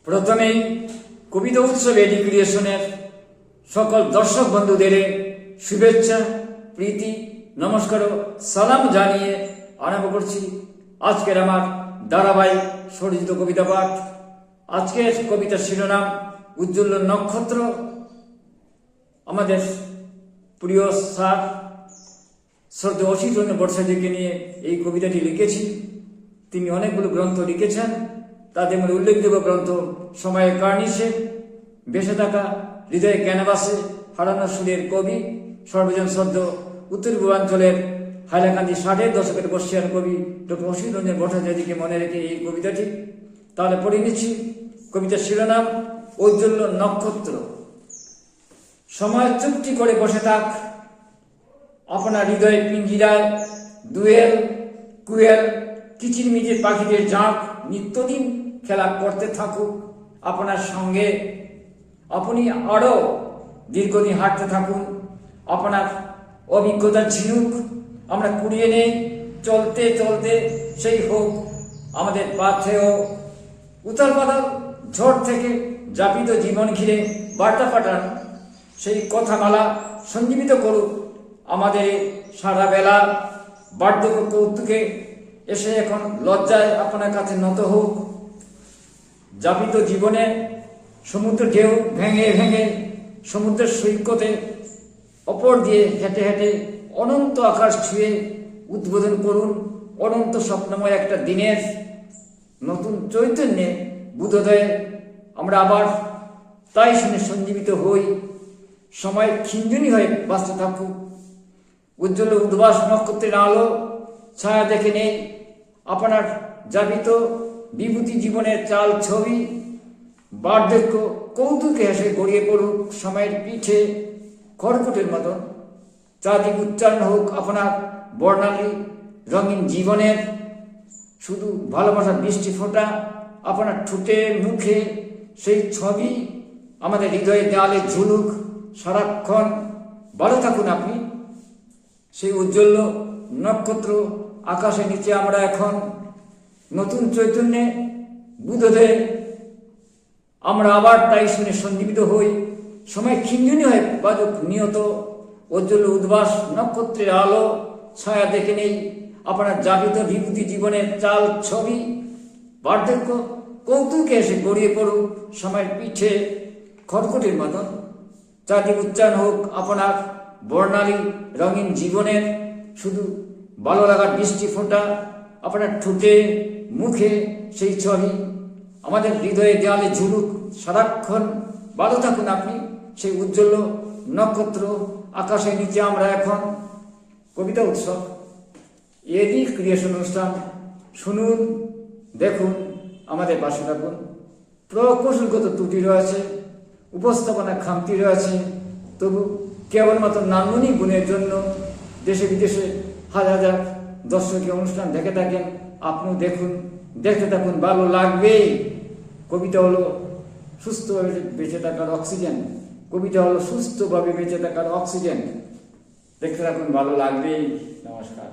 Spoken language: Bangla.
প্রথমেই কবিতা উৎসব এডি ক্রিয়েশনের সকল দর্শক বন্ধুদের শুভেচ্ছা, প্রীতি, নমস্কার ও সালাম জানিয়ে আরম্ভ করছি আজকের আমার ধারাবাহিক স্বরচিত কবিতা পাঠ। আজকের কবিতার শিরোনাম উজ্জ্বল নক্ষত্র। আমাদের প্রিয় স্যার শ্রদ্ধেয় অসিত রঞ্জন ভট্টাচার্যকে নিয়ে এই কবিতাটি লিখেছি। তিনি অনেকগুলো গ্রন্থ লিখেছেন, তাদের মধ্যে উল্লেখযোগ্য গ্রন্থ সময়ের কার্নিশে, বেঁচে থাকা, হৃদয়ে ক্যানভাসে, হারানো সুরের কবি, সর্বজন শ্রদ্ধ উত্তর পূর্বাঞ্চলের হাইলাকান্দি 60-এর দশকের বর্ষিয়ান কবি ডক্টর অসিত রঞ্জন ভট্টাচার্যকে মনে রেখে এই কবিতাটি। তাহলে পড়ে নিচ্ছি। কবিতার শিরোনাম উজ্জ্বল নক্ষত্র। সময় চুপটি করে বসে থাক, আপনার হৃদয়ে পিঞ্জিরায় দুয়েল কুয়েল কিচিরমিচির পাখিদের ঝাঁক নিত্যদিন খেলা করতে থাকুক আপনার সঙ্গে। আপনি আরো দীর্ঘদিন হাঁটতে থাকুন, আপনার অভিজ্ঞতার ঝিনুক আমরা কুড়িয়ে নেই। চলতে চলতে সেই হোক আমাদের পাথেয় উতাল পাতাল ঝড় থেকে যাপিত জীবন ঘিরে বার্তা পাঠান সেই কথামালা সঞ্জীবিত করুক আমাদের সারা বেলা। বার্ধক্য কৌতুকে এসে এখন লজ্জায় আপনার কাছে নত হোক। যাপিত জীবনে সমুদ্র ঢেউ ভেঙে ভেঙে সমুদ্রের সৈকতে অপর দিয়ে হেঁটে হেঁটে অনন্ত আকাশ ছুঁয়ে উদ্বোধন করুন অনন্ত স্বপ্নময় একটা দিনের নতুন চৈতন্যে বুধোদয়ে আমরা আবার তাই শুনে সঞ্জীবিত হই। সময় খিঞ্জুনি হয়ে বাঁচতে থাকুক। উজ্জ্বল উদ্ভাস নক্ষত্রের আলো ছায়া দেখে নেই আপনার যাবিত বিভূতি জীবনের চাল ছবি। বার্ধক্য কৌতুকে হেসে গড়িয়ে পড়ুক সময়ের পিঠে খড়কুটের মতন। চারদিক উচ্চারণ হোক আপনার বর্ণালী রঙিন জীবনের। শুধু ভালোবাসার বৃষ্টি ফোঁটা আপনার ঠোঁটে মুখে সেই ছবি আমাদের হৃদয়ে দেয়ালে ঝুলুক সারাক্ষণ। ভালো থাকুন আপনি সেই উজ্জ্বল নক্ষত্র আকাশের নিচে। আমরা এখন নতুন চৈতন্যে বুধোদয়ে আমরা আবার তাই শুনে সঞ্জীবিত হই। সময় খিঞ্জুনি হয়ে বাজুক নিয়ত উজ্জ্বল উদ্ভাস নক্ষত্রের আলো ছায়া দেখে নেই আপনার যাবিত বিভূতি জীবনের চাল ছবি। বার্ধক্য কৌতুকে এসে গড়িয়ে পড়ুক সময়ের পিঠে খড়কুটের মতন। চারদিক উচ্চারণ হোক আপনার বর্ণালী রঙিন জীবনের। শুধু ভালো লাগার বৃষ্টি ফোঁটা আপনার ঠোঁটে মুখে সেই ছবি আমাদের হৃদয়ে দেয়ালে ঝুলুক সারাক্ষণ। ভালো থাকুন আপনি সেই উজ্জ্বল নক্ষত্র আকাশের নিচে। আমরা এখন কবিতা উৎসব এডি ক্রিয়েশন অনুষ্ঠান শুনুন, দেখুন, আমাদের পাশে থাকুন। প্রকৌশলগত ত্রুটি রয়েছে, উপস্থাপনা খামতি রয়েছে, তবু কেবলমাত্র নান্দনিক গুণের জন্য দেশে বিদেশে হাজার হাজার দর্শকীয় অনুষ্ঠান দেখে থাকেন। আপনিও দেখুন, দেখতে থাকুন, ভালো লাগবেই। কবিতা হলো সুস্থভাবে বেঁচে থাকার অক্সিজেন। কবিতা হলো সুস্থভাবে বেঁচে থাকার অক্সিজেন। দেখতে থাকুন, ভালো লাগবেই। নমস্কার।